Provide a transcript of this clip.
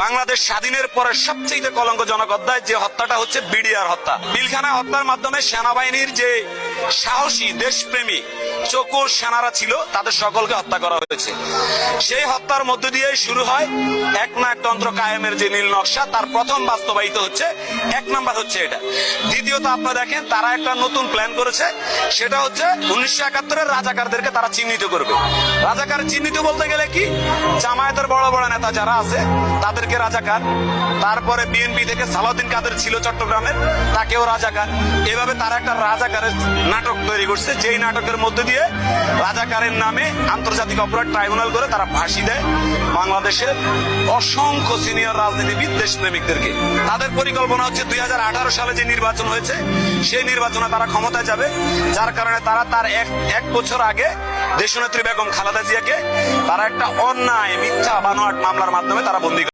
বাংলাদেশ স্বাধীনের পরে সবচেয়ে কলঙ্কজনক অধ্যায় যে হত্যাটা হচ্ছে বিডিআর হত্যা। পিলখানা হত্যার মাধ্যমে সেনাবাহিনীর যে সাহসী দেশপ্রেমী চকুর সেনারা ছিল তাদের সকলকে হত্যা করা হয়েছে। সেই হত্যার মধ্য দিয়ে শুরু হয় একনায়কতন্ত্র কায়েমের যে নীল নকশা, তার প্রথম বাস্তবায়িত হচ্ছে। এক নাম্বার হচ্ছে এটা। দ্বিতীয়ত আপনারা দেখেন তারা একটা নতুন প্ল্যান করেছে, সেটা হচ্ছে 1971-এর রাজাকারদেরকে তারা চিহ্নিত করবে। রাজাকার চিহ্নিত বলতে গেলে কি, জামায়াতের বড় বড় নেতা যারা আছে তাদেরকে রাজাকার, তারপরে বিএনপি থেকে সালাউদ্দিন কাদের ছিল চট্টগ্রামের, তাকেও রাজাকার। এভাবে তারা একটা রাজাকারের নাটক তৈরি করছে, যেই নাটকের মধ্যে দিয়ে রাজাকারের নামে আন্তর্জাতিক অপরাধ ট্রাইব্যুনাল করে তারা ফাঁসি দেয় বাংলাদেশের অসংখ্য সিনিয়র রাজনীতিবিদ দেশপ্রেমিকদেরকে। তাদের পরিকল্পনা হচ্ছে 2018 সালে যে নির্বাচন হয়েছে সেই নির্বাচনে তারা ক্ষমতায় যাবে, যার কারণে তারা তার এক বছর আগে দেশনেত্রী বেগম খালেদা জিয়াকে তারা একটা অন্যায় মিথ্যা বানোয়াট মামলার মাধ্যমে তারা বন্দী